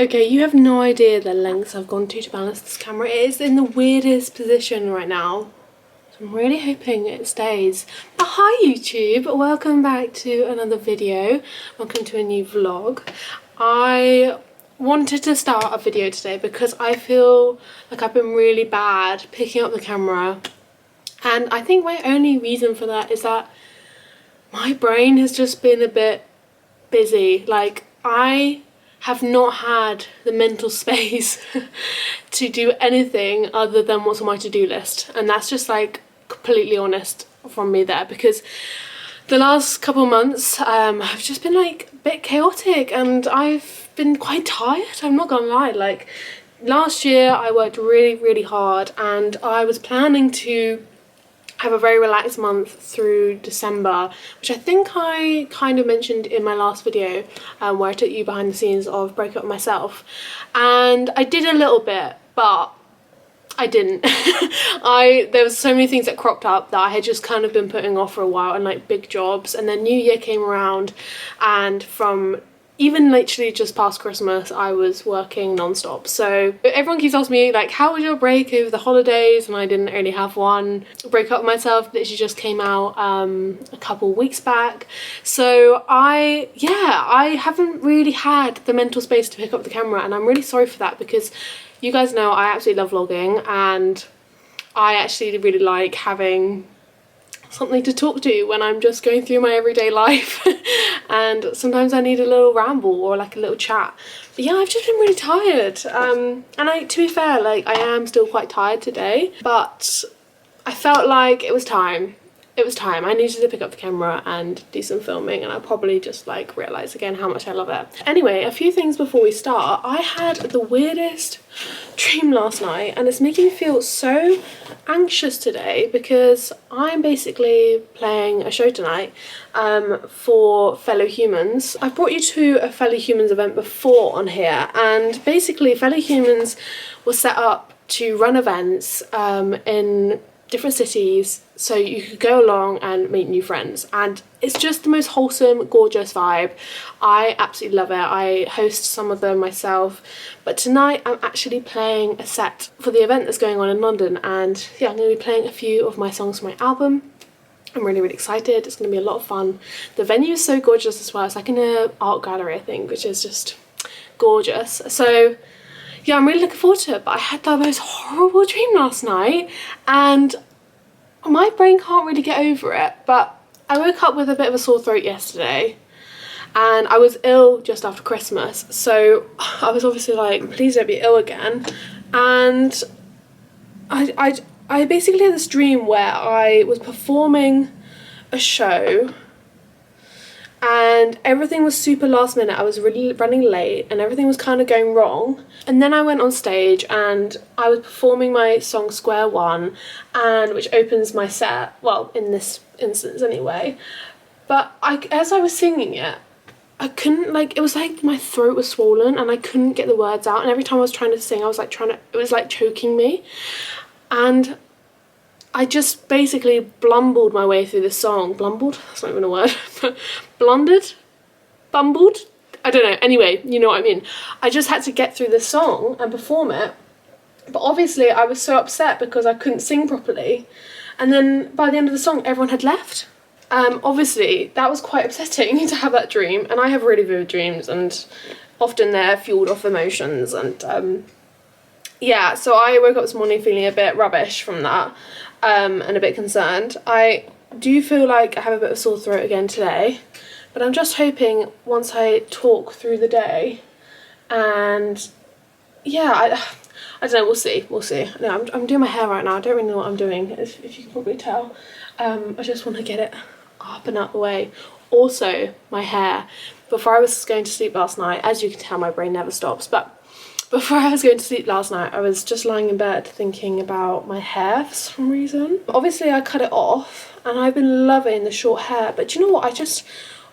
Okay, you have no idea the lengths I've gone to balance this camera. It is in the weirdest position right now. So I'm really hoping it stays. But hi YouTube, welcome back to another video. Welcome to a new vlog. I wanted to start a video today because I feel like I've been really bad picking up the camera. And I think my only reason for that is that my brain has just been a bit busy. Like, I have not had the mental space to do anything other than what's on my to-do list, and that's just like completely honest from me there, because the last couple of months have just been like a bit chaotic and I've been quite tired. I'm not gonna lie. Like, last year I worked really hard and I was planning to have a very relaxed month through December, which I think I kind of mentioned in my last video where I took you behind the scenes of breaking up with myself, and I did a little bit, but I didn't. There was so many things that cropped up that I had just kind of been putting off for a while, and like big jobs, and then New Year came around, and from even literally just past Christmas I was working non-stop. So everyone keeps asking me like, how was your break over the holidays? And I didn't really have one. Break Up With Myself literally just came out a couple weeks back. So I haven't really had the mental space to pick up the camera, and I'm really sorry for that, because you guys know I absolutely love vlogging and I actually really like having something to talk to when I'm just going through my everyday life. And sometimes I need a little ramble or like a little chat. But yeah, I've just been really tired, and to be fair, like, I am still quite tired today, but I felt like it was time. I needed to pick up the camera and do some filming, and I probably just like realised again how much I love it. Anyway, a few things before we start. I had the weirdest dream last night and it's making me feel so anxious today, because I'm basically playing a show tonight for Fellow Humans. I've brought you to a Fellow Humans event before on here, and basically Fellow Humans was set up to run events in different cities so you could go along and meet new friends, and it's just the most wholesome, gorgeous vibe. I absolutely love it. I host some of them myself, but tonight I'm actually playing a set for the event that's going on in London, and yeah, I'm going to be playing a few of my songs from my album. I'm really excited. It's going to be a lot of fun. The venue is so gorgeous as well. It's like in an art gallery, I think, which is just gorgeous. So yeah, I'm really looking forward to it. But I had the most horrible dream last night and my brain can't really get over it. But I woke up with a bit of a sore throat yesterday and I was ill just after Christmas. So I was obviously like, please don't be ill again. And I basically had this dream where I was performing a show and everything was super last minute. I was really running late and everything was kind of going wrong. And then I went on stage and I was performing my song Square One, and which opens my set, well, in this instance anyway. But as I was singing it, I couldn't, like, it was like my throat was swollen and I couldn't get the words out, and every time I was trying to sing I was like it was like choking me, and I just basically blumbled my way through the song. Blumbled? That's not even a word. Blundered? Bumbled? I don't know. Anyway, you know what I mean. I just had to get through this song and perform it. But obviously I was so upset because I couldn't sing properly. And then by the end of the song, everyone had left. Obviously, that was quite upsetting to have that dream. And I have really vivid dreams, and often they're fueled off emotions. And yeah, so I woke up this morning feeling a bit rubbish from that. And a bit concerned. I do feel like I have a bit of a sore throat again today, but I'm just hoping once I talk through the day, and yeah, I don't know, we'll see. No, I'm doing my hair right now. I don't really know what I'm doing, if you can probably tell. I just want to get it up and out the way. Also, my hair, before I was going to sleep last night, as you can tell, my brain never stops, but before I was going to sleep last night, I was just lying in bed thinking about my hair for some reason. Obviously, I cut it off and I've been loving the short hair, but do you know what? I just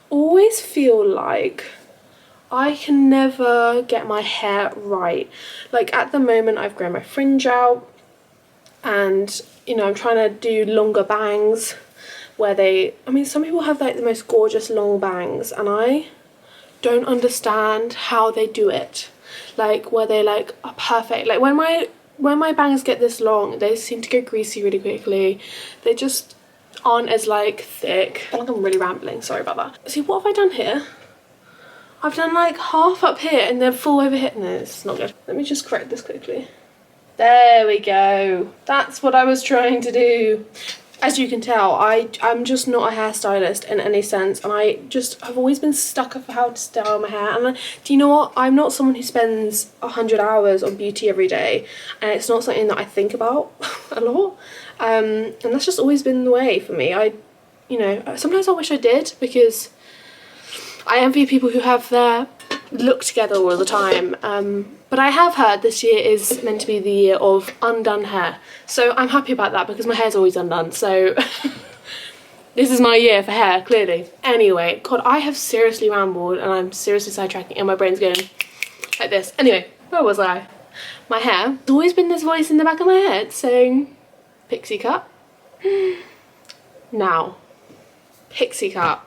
always feel like I can never get my hair right. Like, at the moment, I've grown my fringe out and, you know, I'm trying to do longer bangs where some people have like the most gorgeous long bangs and I don't understand how they do it. like where they like are perfect. Like when my bangs get this long, they seem to get greasy really quickly. They just aren't as like thick. I feel like I'm really rambling, sorry about that. See, what have I done here? I've done like half up here and then full over here. No, it's not good. Let me just correct this quickly. There we go. That's what I was trying to do. As you can tell, I'm just not a hairstylist in any sense, and I've always been stuck of how to style my hair. And do you know what? I'm not someone who spends 100 hours on beauty every day, and it's not something that I think about a lot. And that's just always been the way for me. You know, sometimes I wish I did, because I envy people who have their look together all the time. But I have heard this year is meant to be the year of undone hair. So I'm happy about that, because my hair's always undone. So this is my year for hair, clearly. Anyway, God, I have seriously rambled and I'm seriously sidetracking and my brain's going like this. Anyway, where was I? My hair. There's always been this voice in the back of my head saying, pixie cut. Now, pixie cut.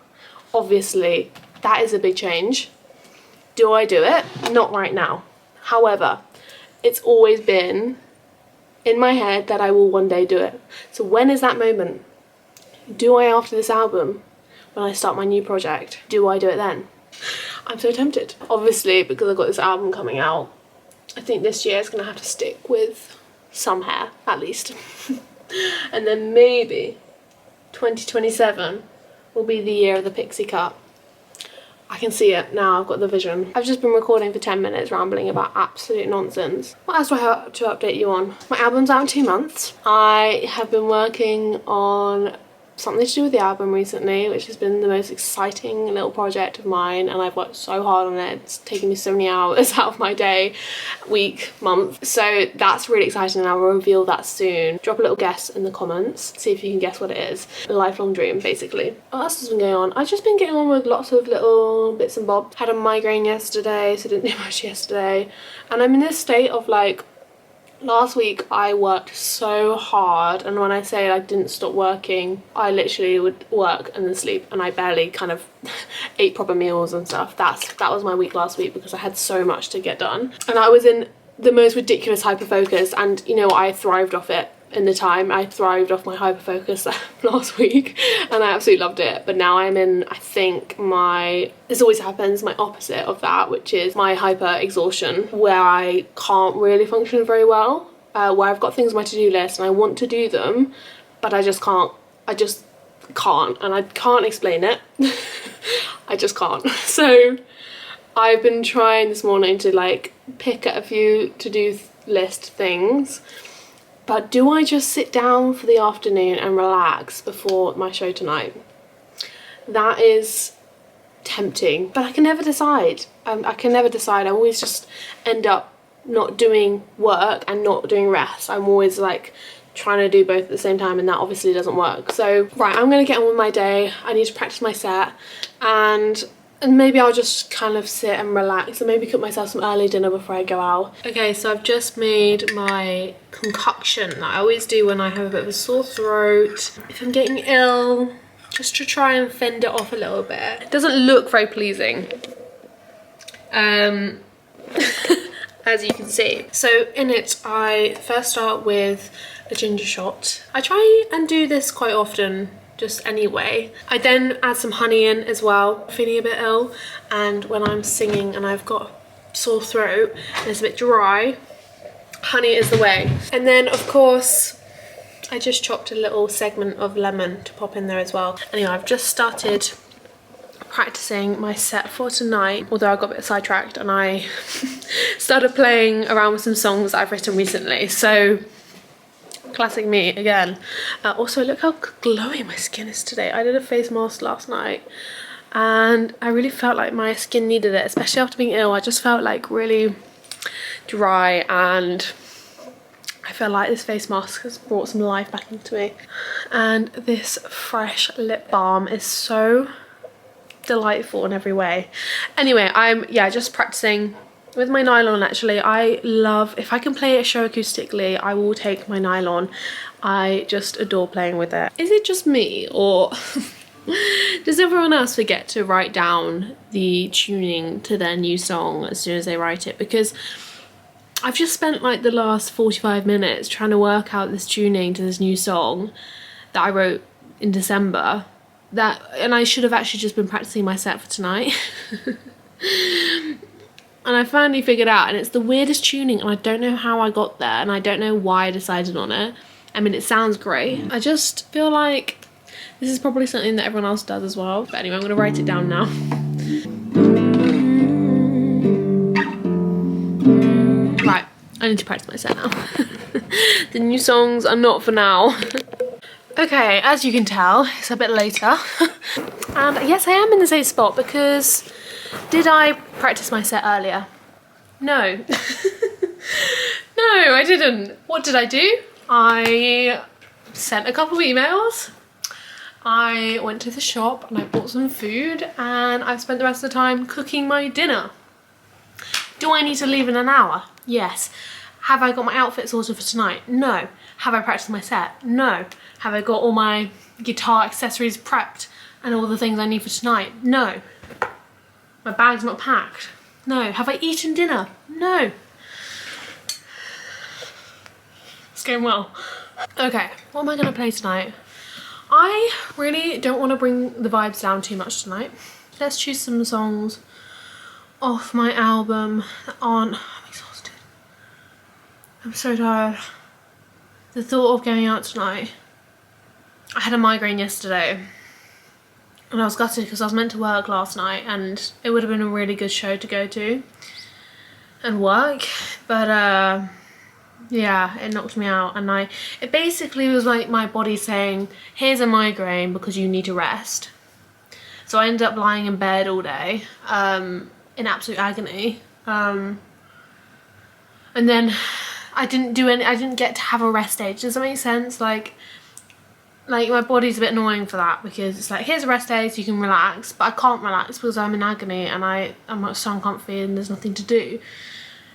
Obviously, that is a big change. Do I do it? Not right now. However, it's always been in my head that I will one day do it. So when is that moment? Do I after this album? When I start my new project? Do I do it then? I'm so tempted. Obviously, because I've got this album coming out, I think this year is going to have to stick with some hair, at least. And then maybe 2027 will be the year of the pixie cut. I can see it now, I've got the vision. I've just been recording for 10 minutes rambling about absolute nonsense. What else do I have to update you on? My album's out in 2 months. I have been working on something to do with the album recently, which has been the most exciting little project of mine, and I've worked so hard on it. It's taken me so many hours out of my day, week, month. So that's really exciting, and I'll reveal that soon. Drop a little guess in the comments, see if you can guess what it is. A lifelong dream, basically. What else has been going on? I've just been getting on with lots of little bits and bobs. Had a migraine yesterday, so didn't do much yesterday. And I'm in this state of like, last week I worked so hard, and when I say I didn't stop working, I literally would work and then sleep, and I barely kind of ate proper meals and stuff. That was my week last week, because I had so much to get done. And I was in the most ridiculous hyper focus, and you know, I thrived off it in the time. I thrived off my hyper focus last week, and I absolutely loved it. But now I'm in, I think, this always happens, my opposite of that, which is my hyper exhaustion, where I can't really function very well, where I've got things on my to-do list and I want to do them, but I just can't, and I can't explain it. I just can't. So I've been trying this morning to like pick at a few to-do list things. But do I just sit down for the afternoon and relax before my show tonight? That is tempting, but I can never decide. I can never decide. I always just end up not doing work and not doing rest. I'm always like trying to do both at the same time, and that obviously doesn't work. So, right, I'm gonna get on with my day. I need to practice my set, and maybe I'll just kind of sit and relax and maybe cook myself some early dinner before I go out. Okay, so I've just made my concoction that I always do when I have a bit of a sore throat. If I'm getting ill, just to try and fend it off a little bit. It doesn't look very pleasing, as you can see. So in it, I first start with a ginger shot. I try and do this quite often, just anyway. I then add some honey in as well, feeling a bit ill, and when I'm singing and I've got a sore throat and it's a bit dry, honey is the way. And then of course I just chopped a little segment of lemon to pop in there as well. Anyway, I've just started practicing my set for tonight, although I got a bit sidetracked and I started playing around with some songs I've written recently. So classic me again. Also, look how glowy my skin is today. I did a face mask last night and I really felt like my skin needed it, especially after being ill. I just felt like really dry, and I feel like this face mask has brought some life back into me. And this fresh lip balm is so delightful in every way. Anyway, I'm just practicing with my nylon. Actually, I love, if I can play a show acoustically, I will take my nylon. I just adore playing with it. Is it just me, or Does everyone else forget to write down the tuning to their new song as soon as they write it? Because I've just spent like the last 45 minutes trying to work out this tuning to this new song that I wrote in December. And I should have actually just been practicing my set for tonight. And I finally figured out, and it's the weirdest tuning, and I don't know how I got there, and I don't know why I decided on it. I mean, it sounds great. I just feel like this is probably something that everyone else does as well. But anyway, I'm gonna write it down now. Right, I need to practice my set now. The new songs are not for now. Okay, as you can tell, it's a bit later. And yes, I am in the same spot because did I practice my set earlier? No. No, I didn't. What did I do? I sent a couple of emails. I went to the shop and I bought some food, and I've spent the rest of the time cooking my dinner. Do I need to leave in an hour? Yes. Have I got my outfit sorted for tonight? No. Have I practiced my set? No. Have I got all my guitar accessories prepped and all the things I need for tonight? No. My bag's not packed. No. Have I eaten dinner? No. It's going well. Okay, what am I gonna play tonight? I really don't want to bring the vibes down too much tonight. Let's choose some songs off my album that aren't... I'm exhausted. I'm so tired. The thought of going out tonight... I had a migraine yesterday and I was gutted because I was meant to work last night, and it would have been a really good show to go to and work, but yeah, it knocked me out, and it basically was like my body saying, here's a migraine because you need to rest. So I ended up lying in bed all day in absolute agony, and then I didn't get to have a rest day. Does that make sense? Like my body's a bit annoying for that, because it's like, here's a rest day so you can relax, but I can't relax because I'm in agony and I'm so uncomfy and there's nothing to do.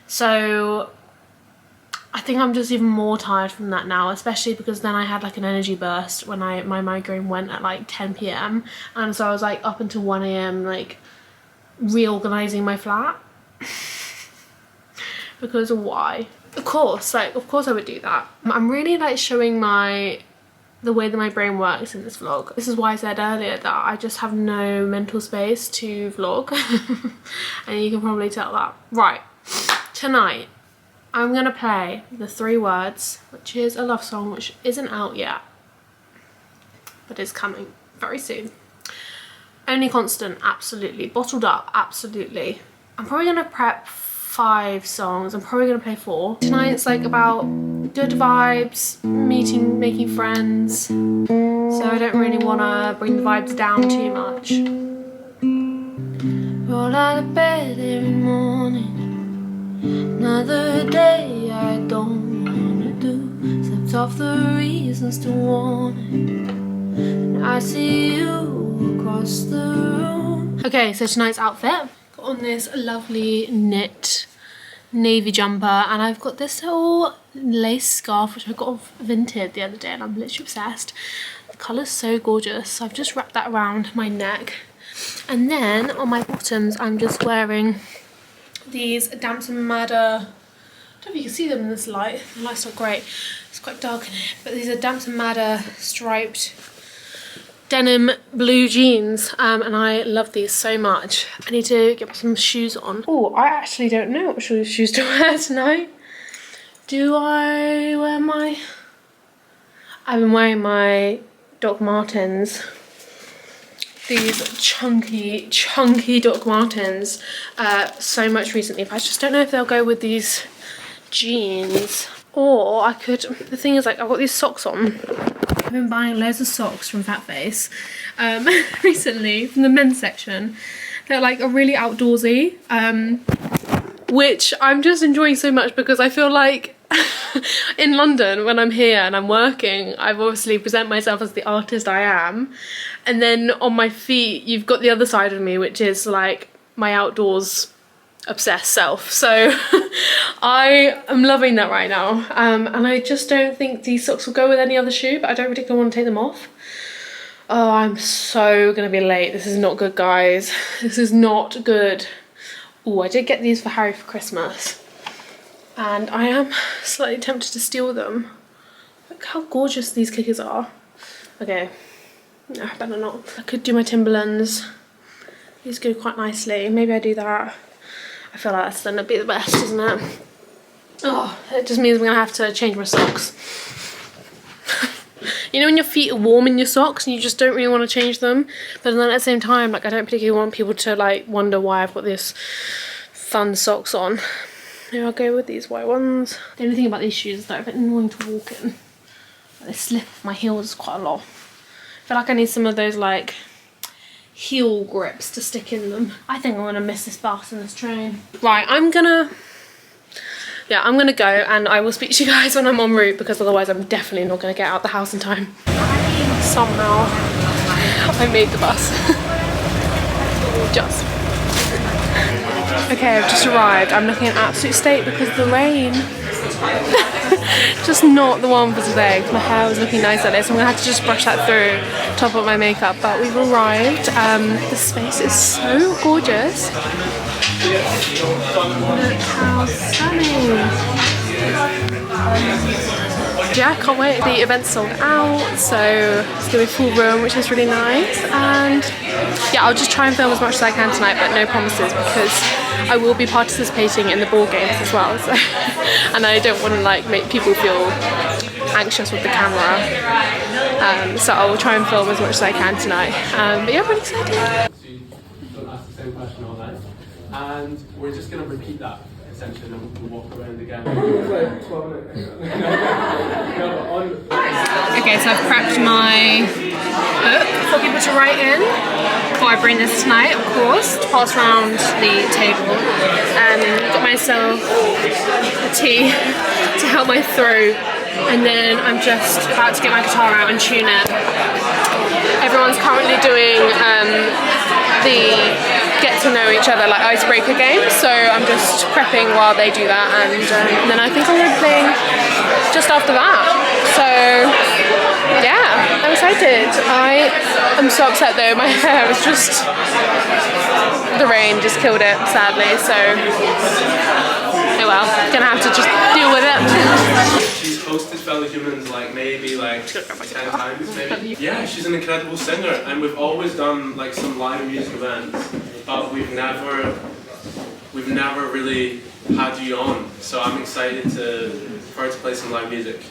So I think I'm just even more tired from that now, especially because then I had like an energy burst when my migraine went at like 10 p.m. and so I was like up until 1 a.m. like reorganizing my flat. Because why? Of course I would do that. I'm really like showing the way that my brain works in this vlog. This is why I said earlier that I just have no mental space to vlog. And you can probably tell that. Right, tonight I'm gonna play The 3 Words, which is a love song which isn't out yet, but is coming very soon. Only Constant, absolutely. Bottled Up, absolutely. I'm probably gonna prep 5 songs. I'm probably gonna play 4. Tonight's like about good vibes, making friends, so I don't really wanna bring the vibes down too much. Roll out of bed every morning, another day I don't wanna do. Slipped off the reasons to want it, and I see you across the room. Okay, so tonight's outfit. Got on this lovely knit navy jumper, and I've got this little lace scarf which I got off Vinted the other day, and I'm literally obsessed. The colour's so gorgeous, so I've just wrapped that around my neck. And then on my bottoms I'm just wearing these Damson Madder, I don't know if you can see them in this light, the light's not great, it's quite dark in here, but these are Damson Madder striped denim blue jeans, and I love these so much. I need to get some shoes on. Oh, I actually don't know what shoes to wear tonight. Do I wear my... I've been wearing my Doc Martens. These chunky Doc Martens so much recently, but I just don't know if they'll go with these jeans. Or I could... The thing is, like, I've got these socks on. I've been buying loads of socks from Fat Face recently, from the men's section. They're like a really outdoorsy, which I'm just enjoying so much, because I feel like in London when I'm here and I'm working, I've obviously present myself as the artist I am, and then on my feet you've got the other side of me, which is like my outdoors obsessed self. So I am loving that right now, and I just don't think these socks will go with any other shoe, but I don't particularly want to take them off. Oh, I'm so gonna be late. This is not good, guys. This is not good. Oh, I did get these for Harry for Christmas. And I am slightly tempted to steal them. Look how gorgeous these cookies are. Okay, no, I better not. I could do my Timberlands. These go quite nicely. Maybe I do that. I feel like that's gonna be the best, isn't it? Oh, it just means I'm gonna have to change my socks. You know when your feet are warm in your socks and you just don't really want to change them, but then at the same time, like, I don't particularly want people to like wonder why I've got this fun socks on. Maybe I'll go with these white ones. The only thing about these shoes is that they're a bit annoying to walk in. They slip off my heels quite a lot. I feel like I need some of those like heel grips to stick in them. I think I'm gonna miss this bus and this train. Right, I'm gonna go, and I will speak to you guys when I'm en route, because otherwise I'm definitely not gonna get out the house in time. Somehow I made the bus. Just. Okay, I've just arrived. I'm looking in absolute state because of the rain. Just not the one for today, because my hair was looking nice like this. I'm gonna have to just brush that through, top up my makeup, but we've arrived. The space is so gorgeous. Look how stunning. Yeah, I can't wait. The event's sold out, so it's gonna be full room, which is really nice. And yeah, I'll just try and film as much as I can tonight, but no promises, because I will be participating in the ball games as well. So, and I don't want to like make people feel anxious with the camera. So I will try and film as much as I can tonight. But yeah, I'm really excited. So you don't ask the same question all night, and we're just going to repeat that essentially, and then we'll walk around again. Okay, so I've prepped my book for people to write in before I bring this tonight, of course, to pass around the table. Got myself a tea to help my throat, and then I'm just about to get my guitar out and tune it. Everyone's currently doing the get to know each other like icebreaker game, so I'm just prepping while they do that, and then I think I'm going to be playing just after that. So yeah, I'm excited. I am so upset though, my hair was just, the rain just killed it sadly, so oh well, gonna have to just deal with it. She's hosted Fellow Humans like maybe like 10 times maybe. Yeah, she's an incredible singer, and we've always done like some live music events, but we've never really had you on, so I'm excited for her to play some live music.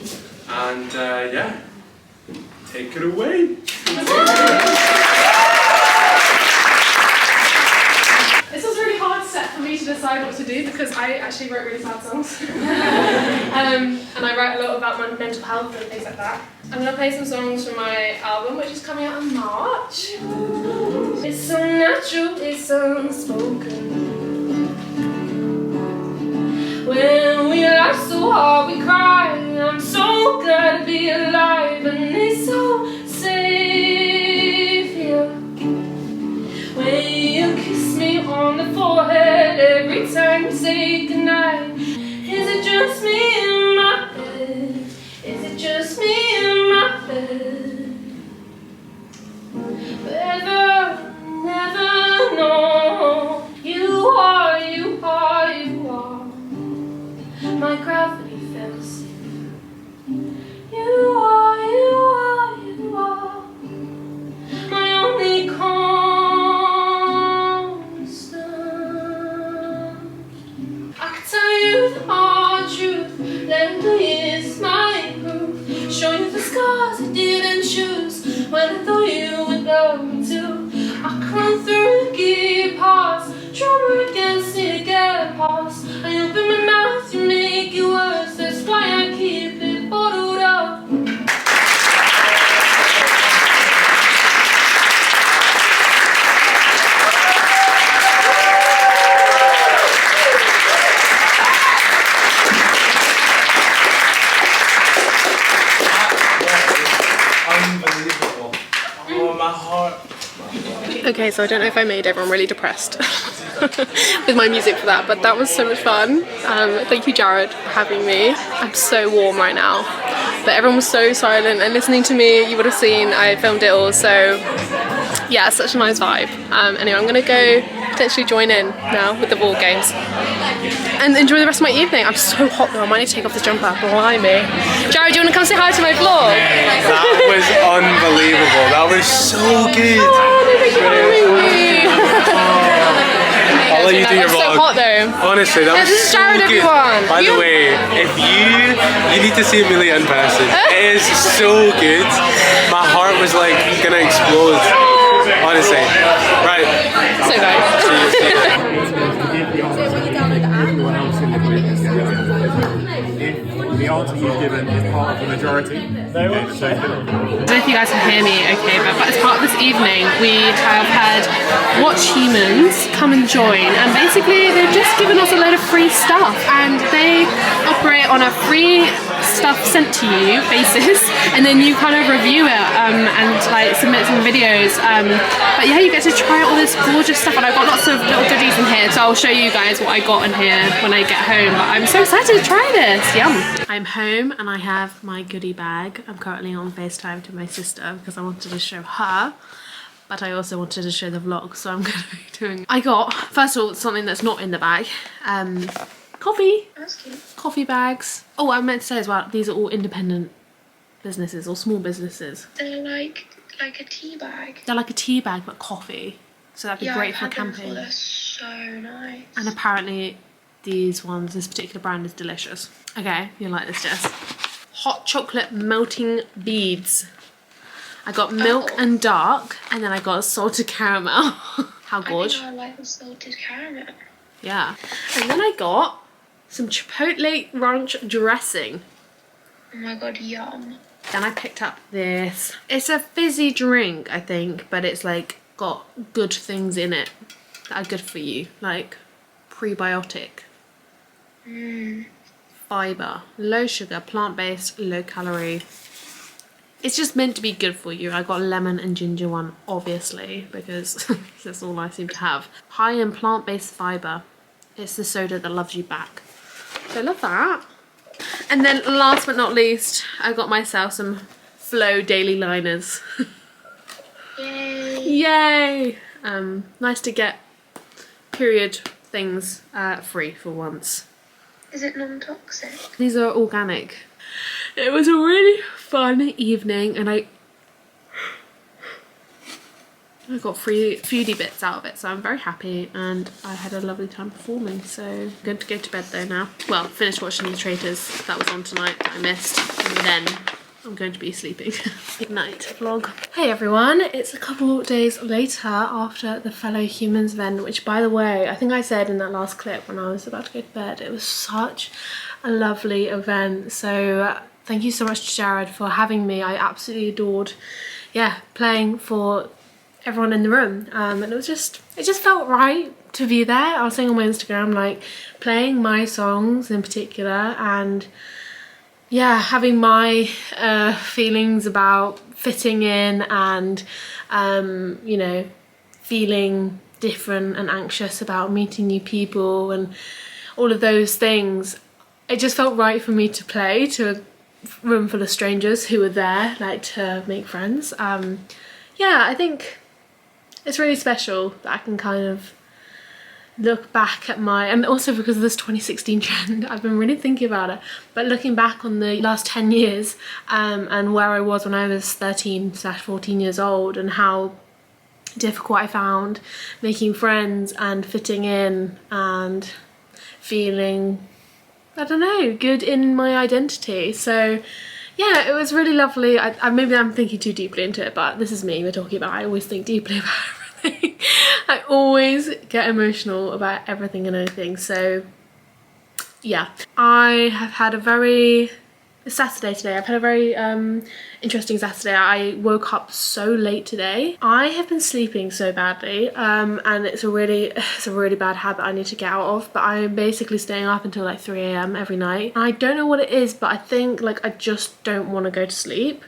And yeah, take it away. This was really hard set for me to decide what to do, because I actually wrote really sad songs. And I write a lot about my mental health and things like that. I'm going to play some songs from my album, which is coming out in March. It's so natural, it's unspoken. When we laugh so hard we cry, I'm so glad to be alive, and it's so safe here. When you kiss me on the forehead every time you say goodnight. Is it just me in my head? Is it just me in my head? Never, never know. You are, you are, you are. My gravity fails. You are, you are, you are. My only constant. I can tell you the hard truth. Lately is my proof. Show you the scars I didn't choose when I thought you would love me too. I can run through the gear past, trouble against it, get past. I open my mouth to make it worse. That's why I keep it bottled up. Unbelievable. Oh, my heart. Okay, so I don't know if I made everyone really depressed with my music for that, but that was so much fun. Thank you, Jared, for having me. I'm so warm right now. but everyone was so silent and listening to me. You would have seen I filmed it all, so yeah, such a nice vibe. Anyway, I'm gonna go potentially join in now with the ball games and enjoy the rest of my evening. I'm so hot though, I might need to take off this jumper. Blimey. Jared, do you want to come say hi to my vlog? That was unbelievable. That was so good. I'll let you do your vlog. It's so hot though. Honestly, that was this is so Jared, good. everyone. By the way, if you need to see Emilia in person. It is so good. My heart was like gonna explode. Honestly. Right. So guys. The answer you've given is part of the majority. I don't know if you guys can hear me okay, but as part of this evening we have had Watch Humans come and join, and basically they've just given us a load of free stuff, and they operate on a free stuff sent to you basis, and then you kind of review it and like submit some videos, but yeah, you get to try all this gorgeous stuff, and I've got lots of little goodies in here, so I'll show you guys what I got in here when I get home. But I'm so excited to try this. Yum. I'm home and I have my goodie bag. I'm currently on FaceTime to my sister because I wanted to show her, but I also wanted to show the vlog, so I'm going to be doing. I got, first of all, something that's not in the bag. Coffee. That's cute. Coffee bags. Oh, I meant to say as well, these are all independent businesses or small businesses. They're like a tea bag. They're like a tea bag but coffee, so that'd be great for camping. They're so nice. And apparently these ones, this particular brand is delicious. Okay, you'll like this, Jess. Hot chocolate melting beads. I got milk and dark, and then I got a salted caramel. How gorgeous. I like the salted caramel. Yeah. And then I got some chipotle ranch dressing. Oh my god, yum. Then I picked up this. It's a fizzy drink, I think, but it's like got good things in it that are good for you, like prebiotic. Fiber, low sugar, plant-based, low calorie. It's just meant to be good for you. I got lemon and ginger one, obviously, because that's all I seem to have. High in plant-based fiber. It's the soda that loves you back. So I love that. And then last but not least, I got myself some Flow daily liners. Yay. Yay! Nice to get period things free for once. Is it non-toxic? These are organic. It was a really fun evening, and I got free foodie bits out of it, so I'm very happy, and I had a lovely time performing. So I'm going to go to bed though now. Well, finish watching The Traitors. That was on tonight that I missed, and then I'm going to be sleeping. Good night vlog. Hey everyone, it's a couple days later after the Fellow Humans event, which, by the way, I think I said in that last clip when I was about to go to bed, it was such a lovely event. So thank you so much to Jared for having me. I absolutely adored, yeah, playing for everyone in the room, and it just felt right to be there. I was saying on my Instagram, like, playing my songs in particular, and yeah, having my feelings about fitting in and you know, feeling different and anxious about meeting new people and all of those things. It just felt right for me to play to a room full of strangers who were there, like, to make friends. Yeah, I think it's really special that I can kind of look back at my, and also because of this 2016 trend, I've been really thinking about it, but looking back on the last 10 years and where I was when I was 13/14 years old, and how difficult I found making friends and fitting in and feeling, I don't know, good in my identity. So yeah, it was really lovely. Maybe I'm thinking too deeply into it, but this is me we're talking about. I always think deeply about everything. I always get emotional about everything and anything. So yeah, I have had a very, it's Saturday today. I've had a very interesting Saturday. I woke up so late today. I have been sleeping so badly, and it's a really bad habit I need to get out of, but I'm basically staying up until like 3 AM every night. I don't know what it is, but I think, like, I just don't want to go to sleep.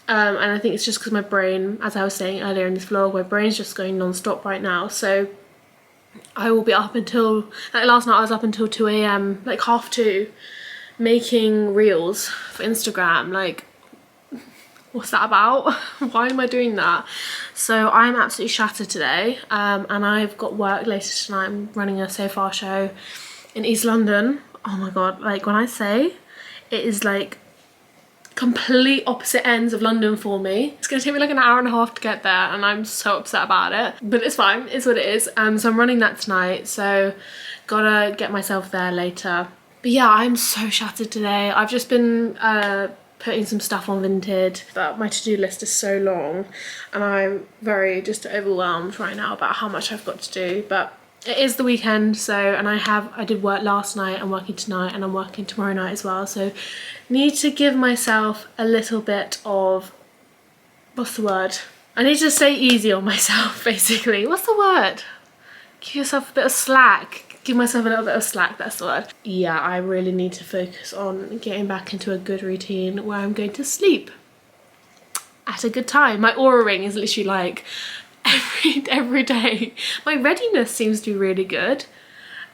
And I think it's just because my brain, as I was saying earlier in this vlog, my brain's just going non-stop right now. So I will be up until, like last night I was up until 2 AM, like 2:30, making reels for Instagram. Like, what's that about? Why am I doing that? So I'm absolutely shattered today, and I've got work later tonight. I'm running a so far show in East London. Oh my god, like when I say it is like complete opposite ends of London for me. It's gonna take me like an hour and a half to get there, and I'm so upset about it, but it's fine, it's what it is. So I'm running that tonight, so gotta get myself there later. But yeah, I'm so shattered today. I've just been putting some stuff on Vinted, but my to-do list is so long and I'm very just overwhelmed right now about how much I've got to do. But it is the weekend, so, and I did work last night, I'm working tonight, and I'm working tomorrow night as well, so need to give myself a little bit of, what's the word? I need to stay easy on myself, basically. What's the word? Give yourself a bit of slack. Give myself a little bit of slack, that's the word. Yeah, I really need to focus on getting back into a good routine where I'm going to sleep at a good time. My aura ring is literally like every day. My readiness seems to be really good,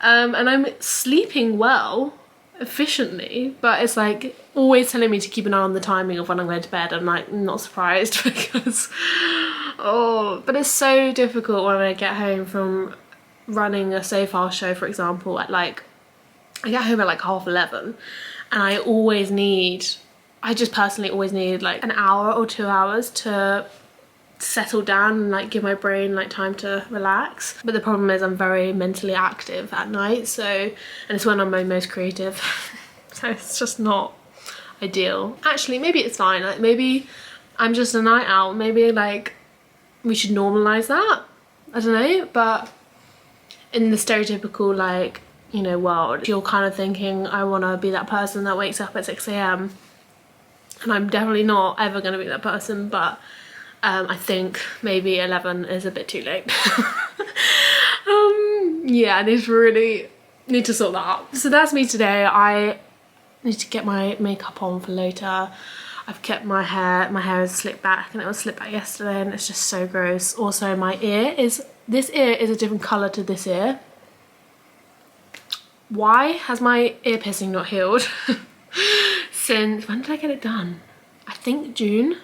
and I'm sleeping well, efficiently, but it's like always telling me to keep an eye on the timing of when I'm going to bed. I'm like not surprised because but it's so difficult when I get home from running a so far show, for example, at like, I get home at like 11:30, and I just personally always need like an hour or 2 hours to settle down and like give my brain like time to relax. But the problem is I'm very mentally active at night, so, and it's when I'm my most creative. So it's just not ideal. Actually, maybe it's fine, like maybe I'm just a night owl, maybe like we should normalize that, I don't know. But in the stereotypical, like, you know, world, you're kind of thinking I want to be that person that wakes up at 6 AM, and I'm definitely not ever going to be that person. But I think maybe 11 is a bit too late. Yeah, I really need to sort that out. So that's me today. I need to get my makeup on for later. I've kept my hair is slicked back, and it was slicked back yesterday, and it's just so gross. Also, this ear is a different colour to this ear. Why has my ear piercing not healed? Since, when did I get it done? I think June.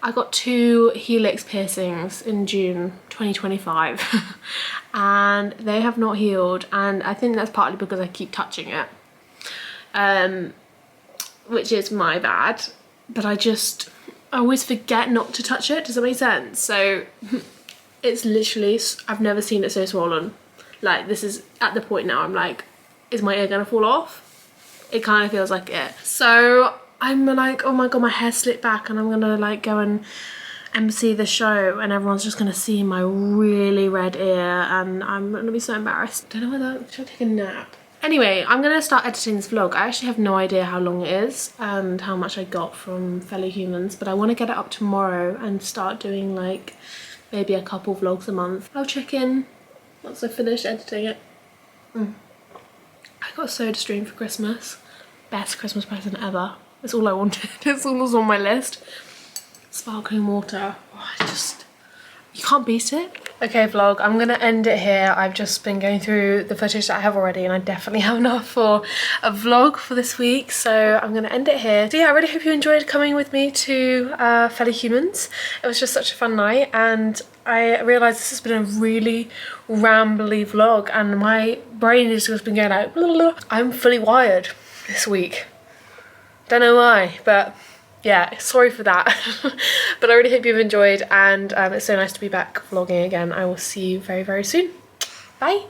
I got 2 helix piercings in June 2025 and they have not healed, and I think that's partly because I keep touching it, which is my bad, but I always forget not to touch it. Does that make sense? So it's literally, I've never seen it so swollen. Like, this is at the point now I'm like, is my ear gonna fall off? It kind of feels like it. So I'm like, oh my god, my hair's slicked back, and I'm gonna like go and MC the show, and everyone's just gonna see my really red ear, and I'm gonna be so embarrassed. Don't know whether, should I take a nap? Anyway, I'm gonna start editing this vlog. I actually have no idea how long it is and how much I got from fellow humans, but I want to get it up tomorrow and start doing like maybe a couple vlogs a month. I'll check in once I finish editing it. I got a soda stream for Christmas. Best Christmas present ever. That's all I wanted. It's all that's on my list. Sparkling water. Oh, you can't beat it. Okay vlog, I'm gonna end it here. I've just been going through the footage that I have already, and I definitely have enough for a vlog for this week, so I'm gonna end it here. So yeah, I really hope you enjoyed coming with me to Fellow Humans. It was just such a fun night, and I realised this has been a really rambly vlog, and my brain has just been going like blah, blah, blah. I'm fully wired this week. Don't know why, but yeah, sorry for that. But I really hope you've enjoyed, and it's so nice to be back vlogging again. I will see you very, very soon. Bye.